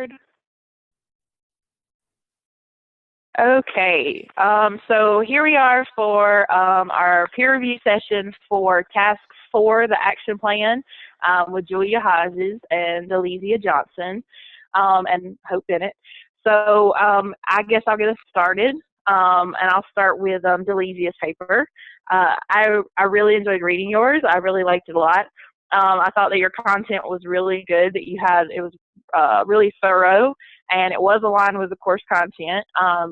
record. Okay, so here we are for our peer review session for Task 4, the action plan, with Julia Hodges and Delezia Johnson and Hope Bennett. So I guess I'll get us started, and I'll start with Delezia's paper. I really enjoyed reading yours. I really liked it a lot. I thought that your content was really good, that it was really thorough, and it was aligned with the course content.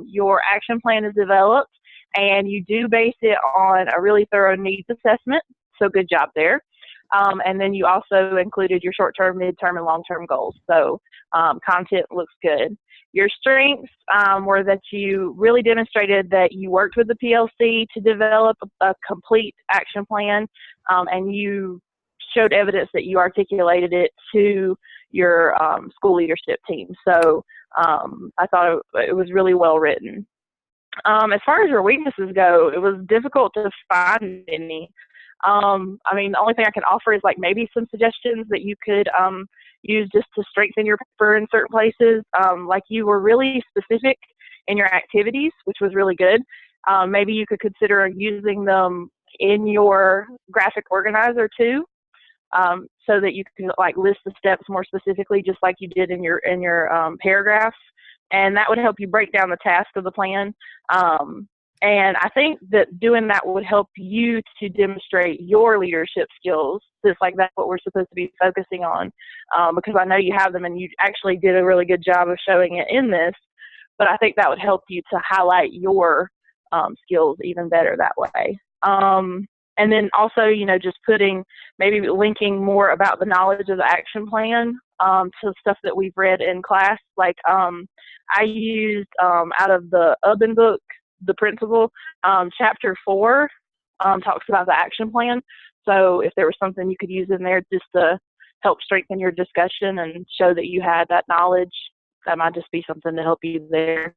Your action plan is developed, and you do base it on a really thorough needs assessment, so good job there. And then you also included your short-term, mid-term, and long-term goals, so content looks good. Your strengths were that you really demonstrated that you worked with the PLC to develop a complete action plan, and you showed evidence that you articulated it to your school leadership team. So I thought it was really well written. As far as your weaknesses go, it was difficult to find any. I mean, the only thing I can offer is like maybe some suggestions that you could use just to strengthen your paper in certain places. Like you were really specific in your activities, which was really good. Maybe you could consider using them in your graphic organizer too. So that you can like list the steps more specifically, just like you did in your paragraphs, and that would help you break down the task of the plan. And I think that doing that would help you to demonstrate your leadership skills, just like that's what we're supposed to be focusing on, because I know you have them, and you actually did a really good job of showing it in this. But I think that would help you to highlight your skills even better that way. And then also, you know, just maybe linking more about the knowledge of the action plan to stuff that we've read in class. Like I used out of the Ubben book, The Principle, chapter 4 talks about the action plan. So if there was something you could use in there just to help strengthen your discussion and show that you had that knowledge, that might just be something to help you there.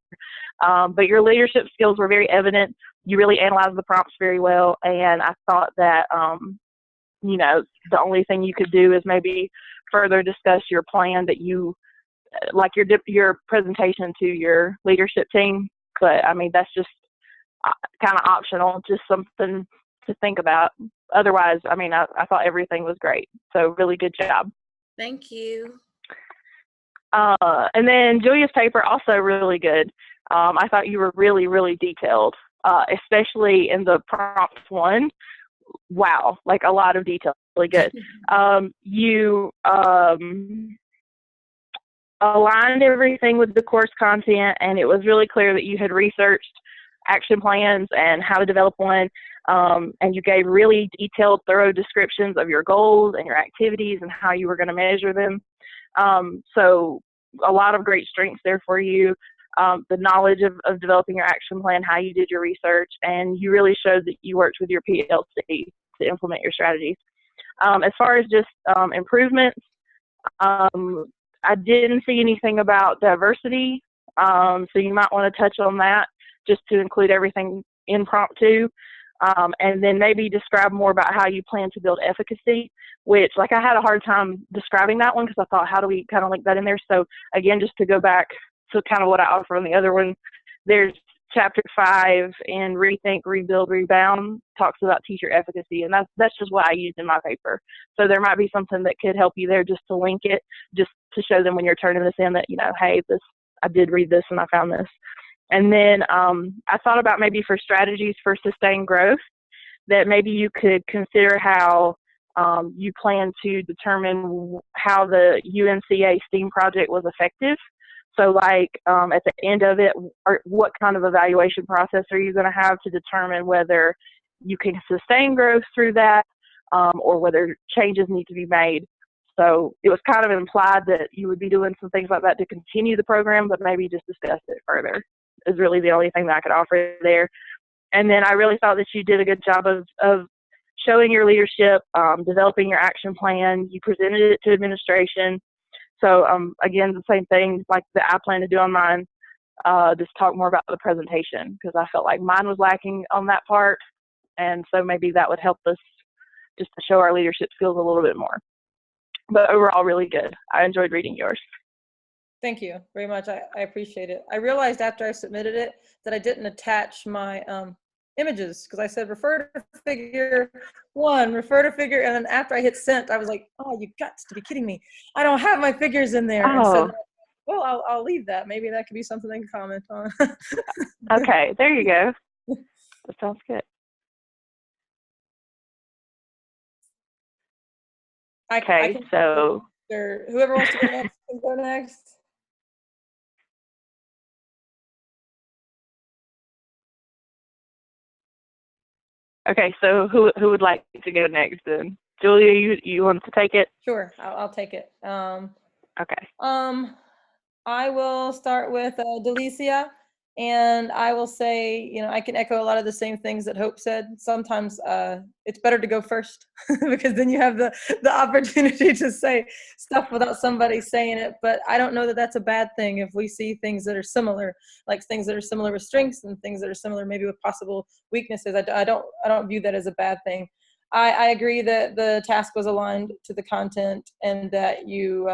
But your leadership skills were very evident. You really analyzed the prompts very well, and I thought that, you know, the only thing you could do is maybe further discuss your plan that you, like your presentation to your leadership team. But, I mean, that's just kind of optional, just something to think about. Otherwise, I mean, I thought everything was great. So really good job. Thank you. And then Julia's paper, also really good. I thought you were really, really detailed, especially in the prompt one. Wow, like a lot of detail, really good. You aligned everything with the course content, and it was really clear that you had researched action plans and how to develop one, and you gave really detailed, thorough descriptions of your goals and your activities and how you were going to measure them. So a lot of great strengths there for you. The knowledge of developing your action plan, how you did your research, and you really showed that you worked with your PLC to implement your strategies. As far as just improvements, I didn't see anything about diversity, so you might want to touch on that just to include everything in prompt 2. And then maybe describe more about how you plan to build efficacy, which, like, I had a hard time describing that one because I thought, how do we kind of link that in there? So again, just to go back to kind of what I offer on the other one, there's chapter 5 in Rethink, Rebuild, Rebound talks about teacher efficacy, and that's just what I used in my paper. So there might be something that could help you there just to link it, just to show them when you're turning this in that, you know, hey, I did read this and I found this. And then I thought about maybe for strategies for sustained growth, that maybe you could consider how you plan to determine how the UNCA STEAM project was effective. So like at the end of it, what kind of evaluation process are you going to have to determine whether you can sustain growth through that or whether changes need to be made. So it was kind of implied that you would be doing some things like that to continue the program, but maybe just discuss it further is really the only thing that I could offer there. And then I really thought that you did a good job of showing your leadership, developing your action plan. You presented it to administration. So again, the same thing like that I plan to do on mine, just talk more about the presentation, because I felt like mine was lacking on that part. And so maybe that would help us just to show our leadership skills a little bit more. But overall, really good. I enjoyed reading yours. Thank you very much. I appreciate it. I realized after I submitted it that I didn't attach my images because I said refer to figure one, refer to figure, and then after I hit sent, I was like, oh, you got to be kidding me. I don't have my figures in there. And so, Oh, well, I'll leave that. Maybe that could be something they can comment on. okay. There you go. That sounds good. I Okay, can, so or whoever wants to go next can go next. okay, so who would like to go next then? Julia, you want to take it? Sure, I'll take it. Okay. Um, I will start with Delicia, and I will say, I can echo a lot of the same things that Hope said. Sometimes it's better to go first because then you have the opportunity to say stuff without somebody saying it. But I don't know that that's a bad thing if we see things that are similar, like things that are similar with strengths and things that are similar maybe with possible weaknesses. I don't view that as a bad thing. I agree that the task was aligned to the content and that you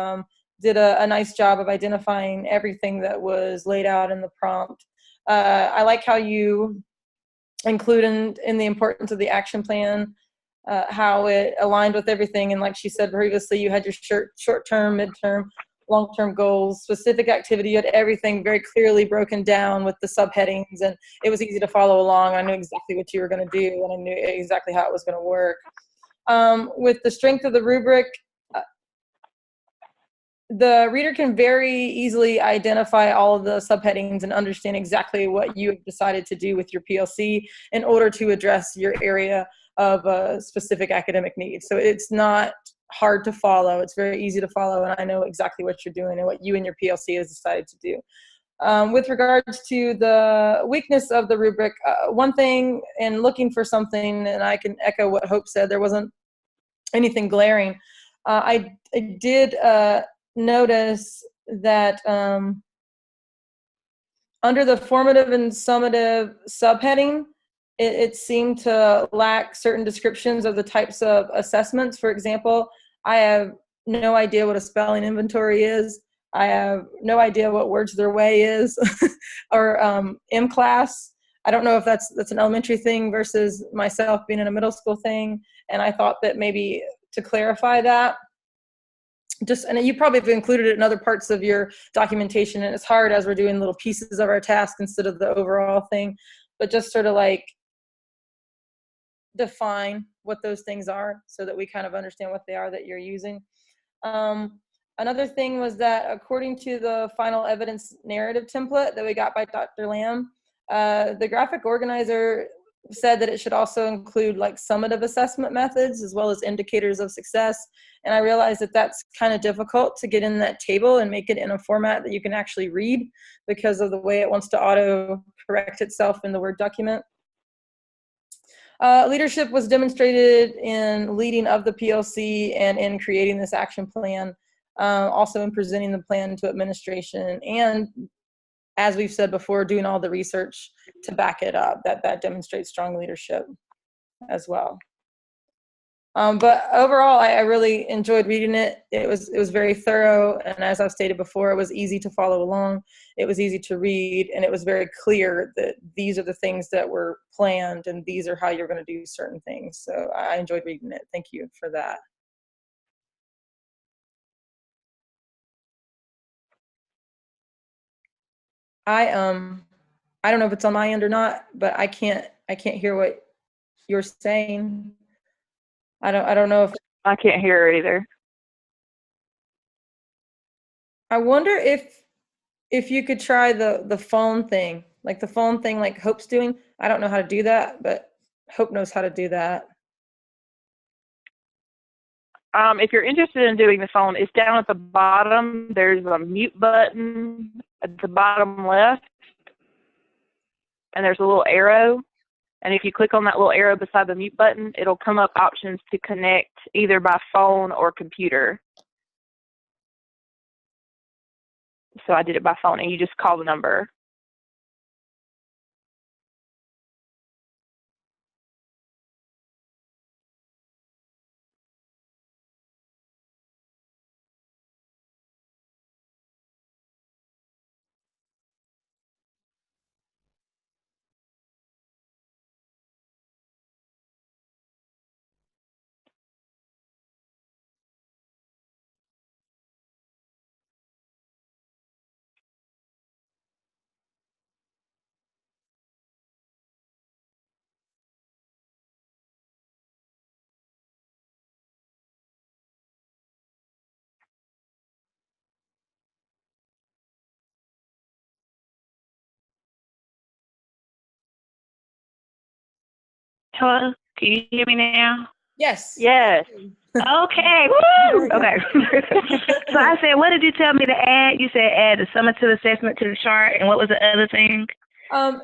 did a nice job of identifying everything that was laid out in the prompt. I like how you include in the importance of the action plan, how it aligned with everything. And like she said previously, you had your short-term, mid-term, long-term goals, specific activity. You had everything very clearly broken down with the subheadings, and it was easy to follow along. I knew exactly what you were going to do, and I knew exactly how it was going to work. With the strength of the rubric, the reader can very easily identify all of the subheadings and understand exactly what you have decided to do with your PLC in order to address your area of specific academic needs. So it's not hard to follow. It's very easy to follow, and I know exactly what you're doing and what you and your PLC has decided to do. With regards to the weakness of the rubric, one thing in looking for something, and I can echo what Hope said, there wasn't anything glaring. I did notice that under the formative and summative subheading, it seemed to lack certain descriptions of the types of assessments. For example, I have no idea what a spelling inventory is. I have no idea what words their way is, or M-class. I don't know if that's an elementary thing versus myself being in a middle school thing. And I thought that maybe to clarify that, and you probably have included it in other parts of your documentation, and it's hard as we're doing little pieces of our task instead of the overall thing, but just sort of like define what those things are so that we kind of understand what they are that you're using. Another thing was that according to the final evidence narrative template that we got by Dr. Lamb, the graphic organizer said that it should also include like summative assessment methods as well as indicators of success. And I realized that that's kind of difficult to get in that table and make it in a format that you can actually read because of the way it wants to auto correct itself in the Word document. Leadership was demonstrated in leading of the PLC and in creating this action plan, also in presenting the plan to administration, and as we've said before, doing all the research to back it up. That demonstrates strong leadership as well. But overall, I really enjoyed reading it. It was very thorough, and as I've stated before, it was easy to follow along. It was easy to read, and it was very clear that these are the things that were planned, and these are how you're going to do certain things. So I enjoyed reading it. Thank you for that. I don't know if it's on my end or not, but I can't hear what you're saying. I don't know if I can't hear her either. I wonder if you could try the phone thing, like the phone thing like Hope's doing. I don't know how to do that, but Hope knows how to do that. If you're interested in doing the phone, it's down at the bottom. There's a mute button at the bottom left, and there's a little arrow. And if you click on that little arrow beside the mute button, it'll come up options to connect either by phone or computer. So I did it by phone, and you just call the number. Hello? Can you hear me now? Yes. Yes. Okay. Woo! Yeah. Okay. So I said, what did you tell me to add? You said add the summative assessment to the chart, and what was the other thing?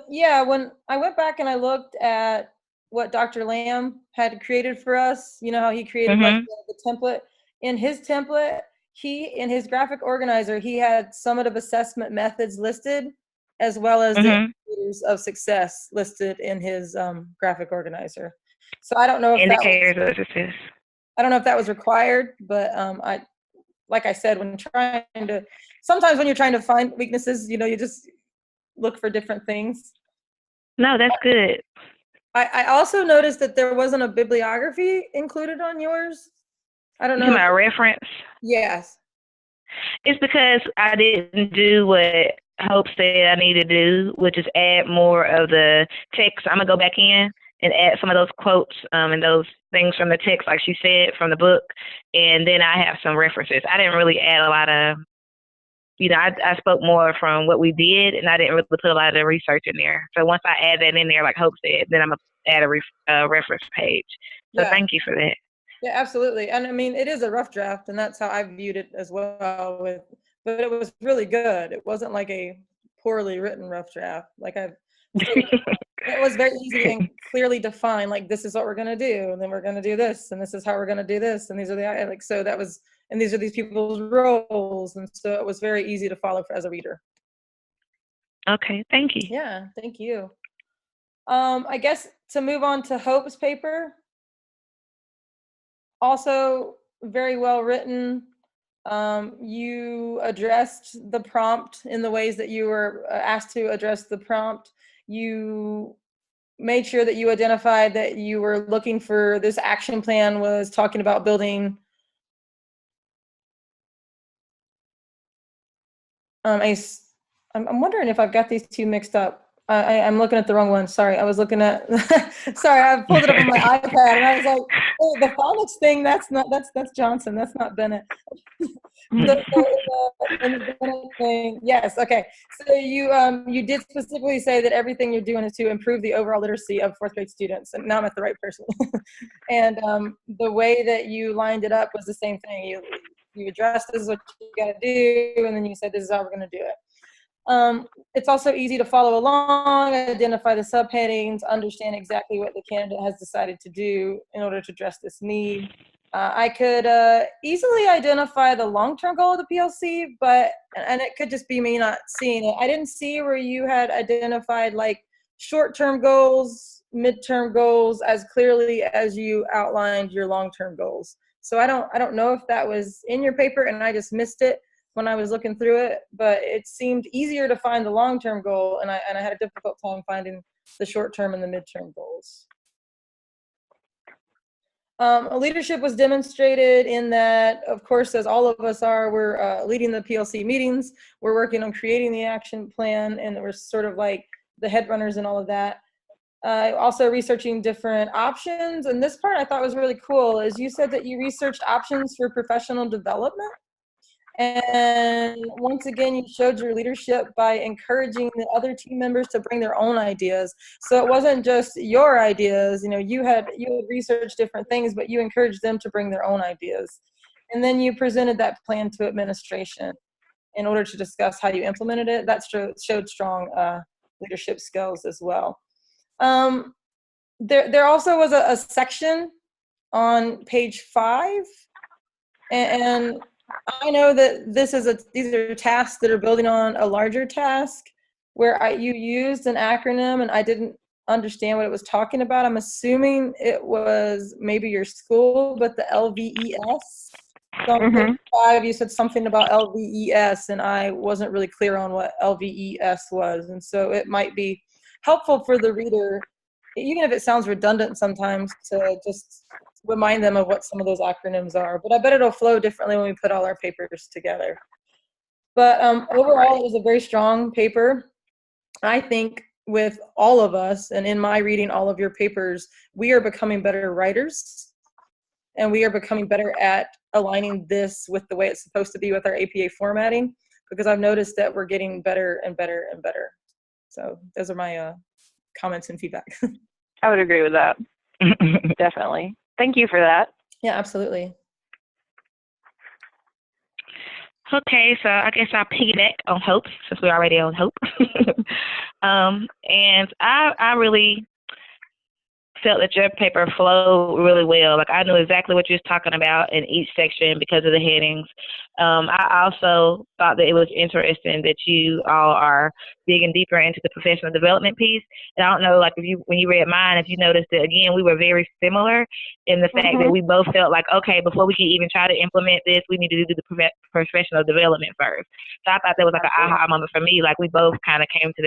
Yeah, when I went back and I looked at what Dr. Lamb had created for us, you know how he created like Mhm. the template. In his template, in his graphic organizer, he had summative assessment methods listed, as well as the Mhm. indicators of success listed in his graphic organizer. So I don't know if that was Indicators of success. I don't know if that was required, but like I said, sometimes when you're trying to find weaknesses, you know, you just look for different things. No, that's good. I also noticed that there wasn't a bibliography included on yours. I don't You know talking if, about reference? yes. It's because I didn't do what Hope said I need to do, which is add more of the text. I'm gonna go back in and add some of those quotes and those things from the text, like she said, from the book, and then I have some references. I didn't really add a lot of, I spoke more from what we did, and I didn't really put a lot of the research in there. So once I add that in there, like Hope said, then I'm gonna add a reference page. So Yeah. thank you for that. Yeah, absolutely. And I mean, it is a rough draft, and that's how I viewed it as well. But it was really good. It wasn't like a poorly written rough draft. So it was very easy and clearly defined. Like, this is what we're gonna do, and then we're gonna do this, and this is how we're gonna do this, and these are and these are these people's roles, and so it was very easy to follow as a reader. Okay, thank you. Yeah, thank you. I guess to move on to Hope's paper, also very well written. You addressed the prompt in the ways that you were asked to address the prompt. You made sure that you identified that you were looking for this action plan was talking about building I'm wondering if I've got these two mixed up. I'm looking at the wrong one. Sorry, I was looking at. Sorry, I pulled it up on my iPad, and I was like, "Oh, the phonics thing. That's Johnson. That's not Bennett." And the Bennett thing. Yes. Okay. So you did specifically say that everything you're doing is to improve the overall literacy of fourth grade students, and now I'm at the right person. And the way that you lined it up was the same thing. You addressed this is what you got to do, and then you said this is how we're going to do it. It's also easy to follow along, identify the subheadings, understand exactly what the candidate has decided to do in order to address this need. I could easily identify the long-term goal of the PLC, and it could just be me not seeing it. I didn't see where you had identified like short-term goals, midterm goals as clearly as you outlined your long-term goals. So I don't know if that was in your paper and I just missed it when I was looking through it, but it seemed easier to find the long-term goal, and I had a difficult time finding the short-term and the midterm goals. Leadership was demonstrated in that, of course, as all of us are, we're leading the PLC meetings, we're working on creating the action plan, and we're sort of like the head runners and all of that. Also researching different options, and this part I thought was really cool, is you said that you researched options for professional development. And once again, you showed your leadership by encouraging the other team members to bring their own ideas. So it wasn't just your ideas, you know, you had researched different things, but you encouraged them to bring their own ideas. And then you presented that plan to administration in order to discuss how you implemented it. That showed strong leadership skills as well. There also was a section on page 5, and I know that these are tasks that are building on a larger task where you used an acronym and I didn't understand what it was talking about. I'm assuming it was maybe your school, but the LVES. So on page 5, you said something about LVES, and I wasn't really clear on what LVES was. And so it might be helpful for the reader, even if it sounds redundant sometimes, to just remind them of what some of those acronyms are. But I bet it'll flow differently when we put all our papers together. But overall, it was a very strong paper. I think with all of us, and in my reading all of your papers, we are becoming better writers, and we are becoming better at aligning this with the way it's supposed to be with our APA formatting, because I've noticed that we're getting better and better and better. So those are my comments and feedback. I would agree with that. Definitely. Thank you for that. Yeah, absolutely. Okay, so I guess I'll piggyback on Hope since we're already on Hope. And I really felt that your paper flowed really well. Like I knew exactly what you was talking about in each section because of the headings. I also thought that it was interesting that you all are digging deeper into the professional development piece. And I don't know, like if you when you read mine, if you noticed that again we were very similar in the fact that we both felt like okay, before we can even try to implement this, we need to do the professional development first. So I thought that was like an aha moment for me. Like we both kind of came to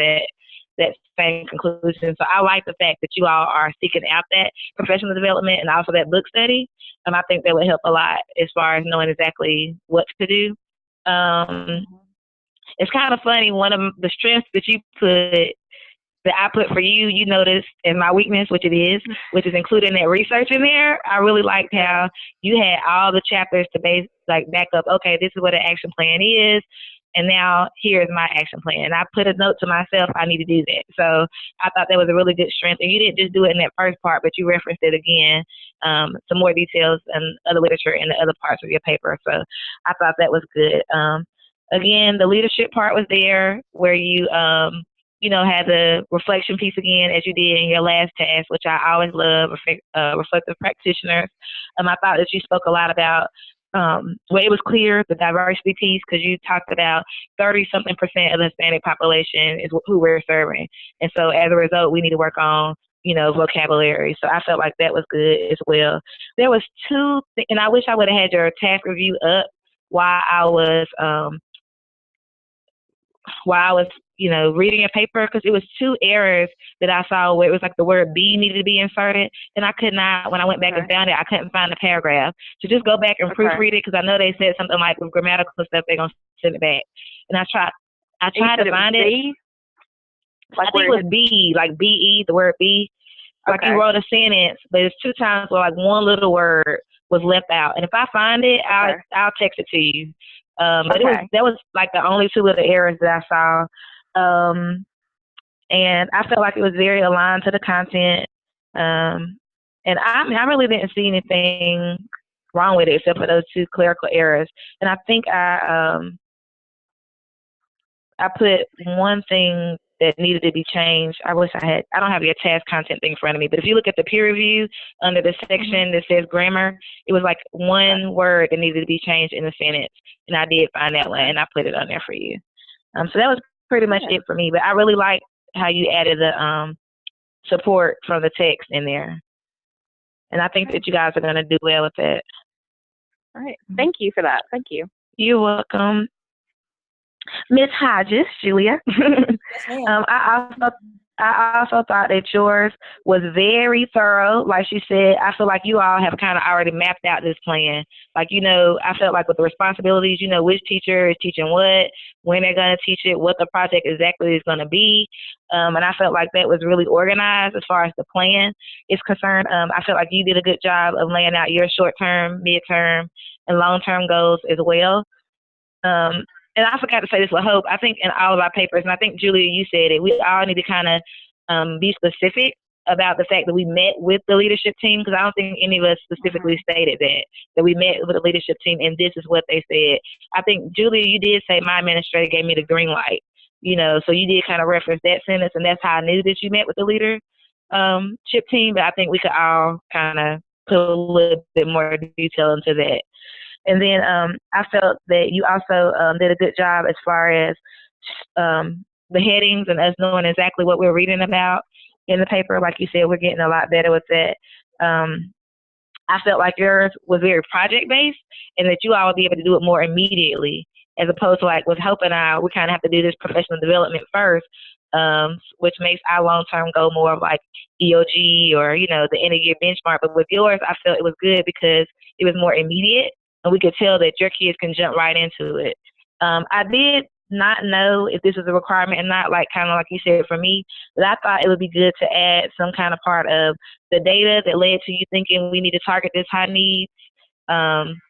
that same conclusion. So I like the fact that you all are seeking out that professional development and also that book study. I think that would help a lot as far as knowing exactly what to do. It's kind of funny. One of the strengths that you put that I put for you, you noticed in my weakness, which it is, which is including that research in there. I really liked how you had all the chapters to back up. Okay, this is what an action plan is, and now here's my action plan. And I put a note to myself, I need to do that. So I thought that was a really good strength. And you didn't just do it in that first part, but you referenced it again, some more details and other literature in the other parts of your paper. So I thought that was good. Again, the leadership part was there where you had the reflection piece again, as you did in your last task, which I always love, reflective practitioners. I thought that you spoke a lot about, well, it was clear, the diversity piece, because you talked about 30-something% of the Hispanic population is who we're serving. And so as a result, we need to work on, vocabulary. So I felt like that was good as well. There was two, and I wish I would have had your task review up while I was reading a paper, because it was two errors that I saw where it was like the word "be" needed to be inserted, and I could not, when I went back and found it, I couldn't find the paragraph. So just go back and proofread it, because I know they said something like with grammatical stuff, they're going to send it back. And I tried to find it. Like I think it was "be," like "be," the word "be." Like you wrote a sentence, but it's two times where like one little word was left out. And if I find it, I'll text it to you. But that was like the only two little errors that I saw. And I felt like it was very aligned to the content. And I really didn't see anything wrong with it except for those two clerical errors. And I think I put one thing that needed to be changed. I don't have your task content thing in front of me, but if you look at the peer review under the section that says grammar, it was like one word that needed to be changed in the sentence. And I did find that one, and I put it on there for you. So that was pretty much it for me, but I really like how you added the support from the text in there. And I think that you guys are going to do well with that. All right. Thank you for that. Thank you. You're welcome. Miss Hodges, Julia. I also thought that yours was very thorough. Like she said, I feel like you all have kind of already mapped out this plan. Like, I felt like with the responsibilities, which teacher is teaching what, when they're going to teach it, what the project exactly is going to be. And I felt like that was really organized as far as the plan is concerned. I felt like you did a good job of laying out your short-term, mid-term, and long-term goals as well. And I forgot to say this with Hope. I think in all of our papers, and I think, Julia, you said it, we all need to kind of be specific about the fact that we met with the leadership team, because I don't think any of us specifically stated that we met with the leadership team and this is what they said. I think, Julia, you did say my administrator gave me the green light, so you did kind of reference that sentence, and that's how I knew that you met with the leadership team, but I think we could all kind of put a little bit more detail into that. And then I felt that you also did a good job as far as the headings and us knowing exactly what we're reading about in the paper. Like you said, we're getting a lot better with that. I felt like yours was very project-based and that you all would be able to do it more immediately, as opposed to like with Hope and I, we kind of have to do this professional development first, which makes our long-term goal more of like EOG or, the end-of-year benchmark. But with yours, I felt it was good because it was more immediate. And we could tell that your kids can jump right into it. I did not know if this was a requirement or not, kind of like you said for me, but I thought it would be good to add some kind of part of the data that led to you thinking we need to target this high needs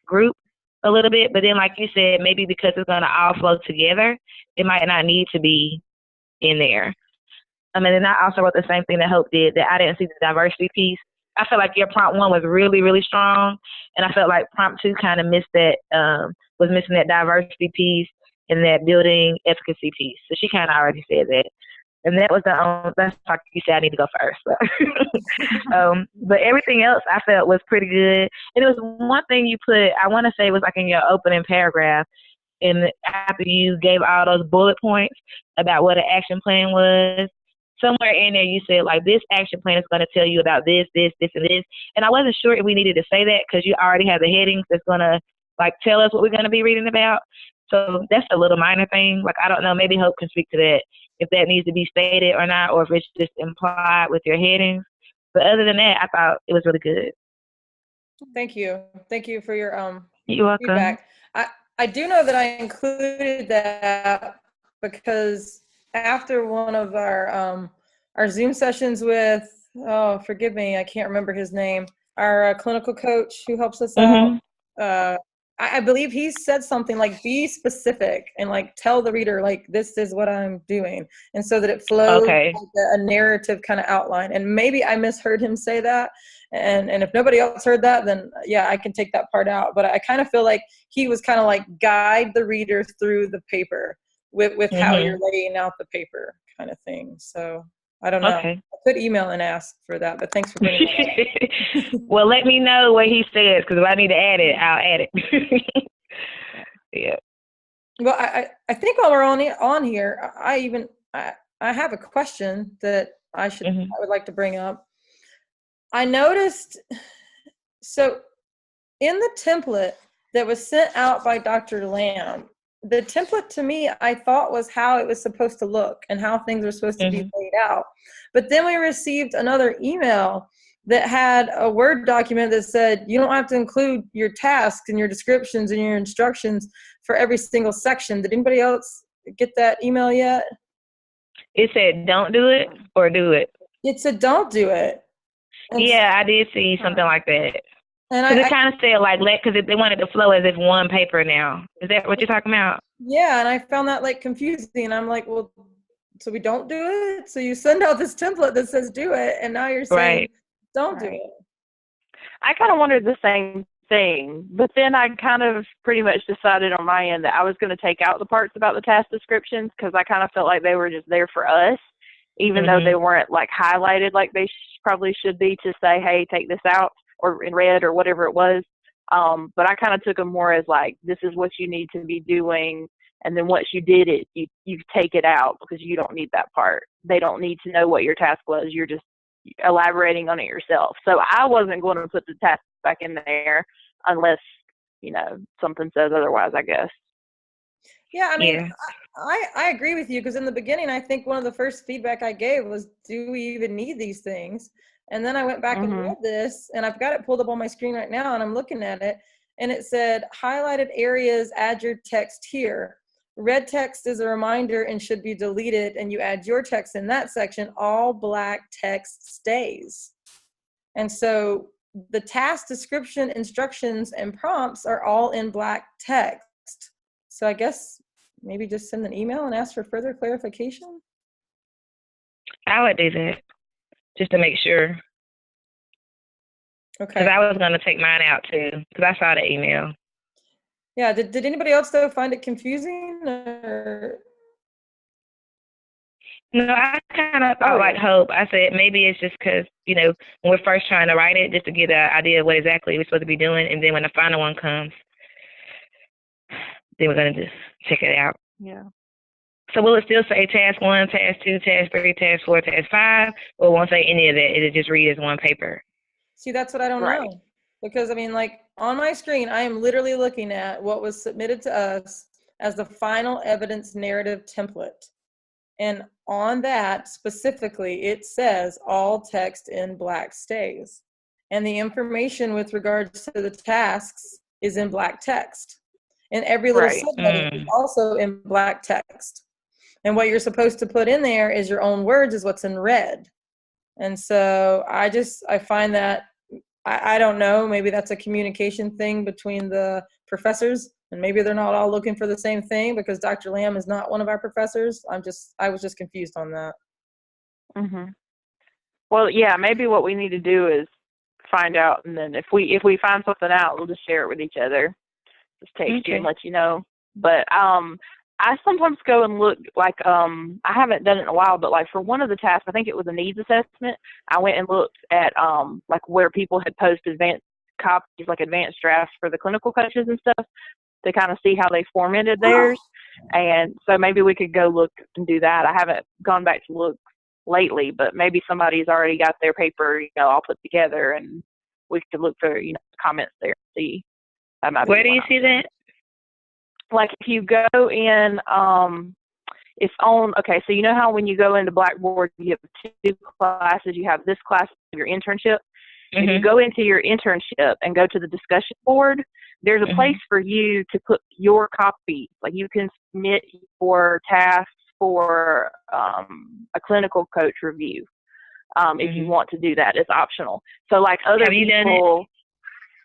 group a little bit. But then, like you said, maybe because it's going to all flow together, it might not need to be in there. And then I also wrote the same thing that Hope did, that I didn't see the diversity piece. I felt like your prompt 1 was really, really strong, and I felt like prompt 2 kind of missed that, was missing that diversity piece and that building efficacy piece. So she kind of already said that. And that was that's like you said, I need to go first. But everything else I felt was pretty good. And it was one thing you put, I want to say it was like in your opening paragraph, and after you gave all those bullet points about what an action plan was, somewhere in there you said, like, this action plan is going to tell you about this, this, this, and this. And I wasn't sure if we needed to say that because you already have the headings that's going to, like, tell us what we're going to be reading about. So that's a little minor thing. Like, I don't know, maybe Hope can speak to that, if that needs to be stated or not, or if it's just implied with your headings. But other than that, I thought it was really good. Thank you. Thank you for your You're welcome. feedback. I do know that I included that because after one of our Zoom sessions with, oh, forgive me, I can't remember his name, our clinical coach who helps us out. I believe he said something like, be specific and like tell the reader, like, this is what I'm doing. And so that it flows like a narrative kind of outline. And maybe I misheard him say that. And if nobody else heard that, then yeah, I can take that part out. But I kind of feel like he was kind of like guide the reader through the paper with how you're laying out the paper kind of thing. So I don't know. I could email and ask for that, but thanks for bringing that up. Well, let me know what he says, because if I need to add it, I'll add it. Yeah. Well, I think while we're on here, I have a question that I would like to bring up. I noticed, so in the template that was sent out by Dr. Lamb, the template to me, I thought was how it was supposed to look and how things were supposed to be laid out. But then we received another email that had a Word document that said, you don't have to include your tasks and your descriptions and your instructions for every single section. Did anybody else get that email yet? It said, don't do it or do it. It said, don't do it. And yeah, I did see something like that. And it kind of said like, because they wanted to flow as if one paper now. Is that what you're talking about? Yeah, and I found that like confusing. I'm like, well, so we don't do it? So you send out this template that says do it, and now you're saying don't do it. I kind of wondered the same thing, but then I kind of pretty much decided on my end that I was going to take out the parts about the task descriptions because I kind of felt like they were just there for us, even though they weren't like highlighted like they probably should be to say, hey, take this out, or in red or whatever it was. But I kind of took them more as like, this is what you need to be doing. And then once you did it, you take it out because you don't need that part. They don't need to know what your task was. You're just elaborating on it yourself. So I wasn't going to put the task back in there unless, something says otherwise, I guess. Yeah, I mean, I agree with you because in the beginning, I think one of the first feedback I gave was, do we even need these things? And then I went back and read this, and I've got it pulled up on my screen right now, and I'm looking at it, and it said, highlighted areas, add your text here. Red text is a reminder and should be deleted, and you add your text in that section. All black text stays. And so the task description, instructions, and prompts are all in black text. So I guess maybe just send an email and ask for further clarification. I would do that just to make sure. Okay. Because I was going to take mine out too, because I saw the email. Yeah. Did anybody else though find it confusing or? No, I kind of thought like Hope. I said maybe it's just because, when we're first trying to write it, just to get an idea of what exactly we're supposed to be doing. And then when the final one comes, then we're going to just check it out. Yeah. So will it still say task 1, task 2, task 3, task 4, task 5, or won't say any of that? It'll just read as one paper? See, that's what I don't know. Because, I mean, like, on my screen, I am literally looking at what was submitted to us as the final evidence narrative template. And on that, specifically, it says all text in black stays. And the information with regards to the tasks is in black text. And every little subheading is also in black text. And what you're supposed to put in there is your own words is what's in red. And so I find that, I don't know, maybe that's a communication thing between the professors, and maybe they're not all looking for the same thing because Dr. Lamb is not one of our professors. I was just confused on that. Well, yeah, maybe what we need to do is find out, and then if we find something out, we'll just share it with each other. Just text you and let you know. But I sometimes go and look, like, I haven't done it in a while, but like for one of the tasks, I think it was a needs assessment. I went and looked at like where people had posted advanced copies, like advanced drafts for the clinical coaches and stuff, to kind of see how they formatted theirs. And so maybe we could go look and do that. I haven't gone back to look lately, but maybe somebody's already got their paper, all put together, and we could look for, comments there and see. That might be Where do you see that? Like if you go in, it's on, okay, so you know how when you go into Blackboard, you have two classes. You have this class, your internship. If you go into your internship and go to the discussion board, there's a place for you to put your copies. Like you can submit your tasks for a clinical coach review if you want to do that. It's optional. So like other have you people, done it?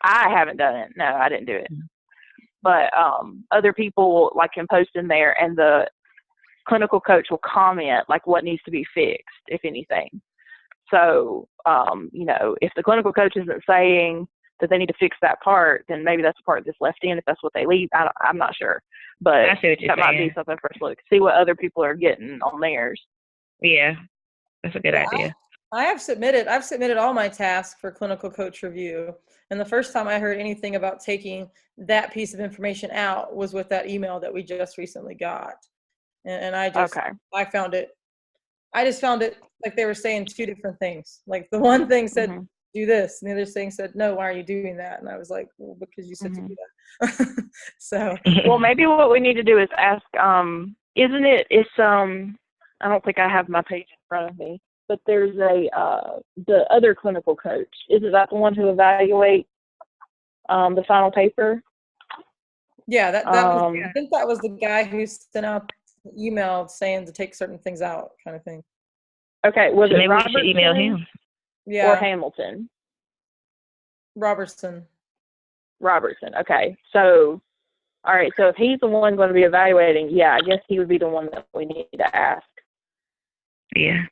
I haven't done it. No, I didn't do it. But other people like can post in there, and the clinical coach will comment like what needs to be fixed, if anything. So, if the clinical coach isn't saying that they need to fix that part, then maybe that's the part that's left in, if that's what they leave. I'm not sure. But I see what you're that might saying. be something for us to look, see what other people are getting on theirs. Yeah, that's a good idea. I've submitted all my tasks for clinical coach review. And the first time I heard anything about taking that piece of information out was with that email that we just recently got. And I just found it like they were saying two different things. Like the one thing said, do this, and the other thing said, no, why are you doing that? And I was like, well, because you said to do that. So, well, maybe what we need to do is ask, it's I don't think I have my page in front of me, but there's the other clinical coach. Isn't that the one who evaluates the final paper? Yeah, that was, I think that was the guy who sent out the email saying to take certain things out, kind of thing. Okay, was it maybe Robertson? We should email him. Yeah. Or Hamilton? Robertson. Okay. So, all right. So if he's the one going to be evaluating, yeah, I guess he would be the one that we need to ask. Yeah.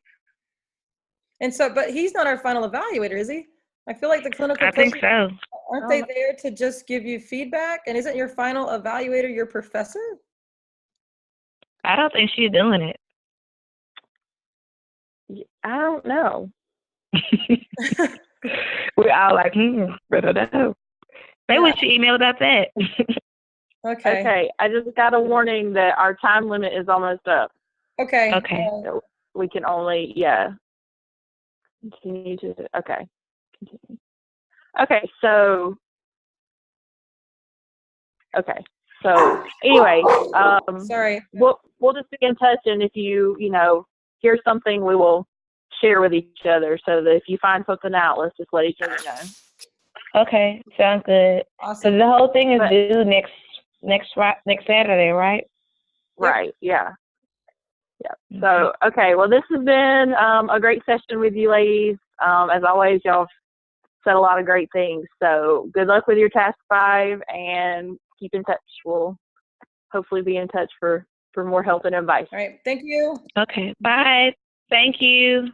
And so, but he's not our final evaluator, is he? I feel like the clinical I think so. Aren't they there to just give you feedback? And isn't your final evaluator your professor? I don't think she's doing it. I don't know. We're all like, I don't know. Maybe we should email about that. Okay. I just got a warning that our time limit is almost up. Okay. So we can only, continue to, continue. So anyway, sorry. We'll just be in touch, and if you hear something, we will share with each other, so that if you find something out, let's just let each other know. Okay, sounds good. Awesome. So the whole thing is due next Saturday, right? Right. Yeah. So well, this has been a great session with you ladies. As always, y'all said a lot of great things. So good luck with your task 5, and keep in touch. We'll hopefully be in touch for more help and advice. All right. Thank you. Okay. Bye. Thank you.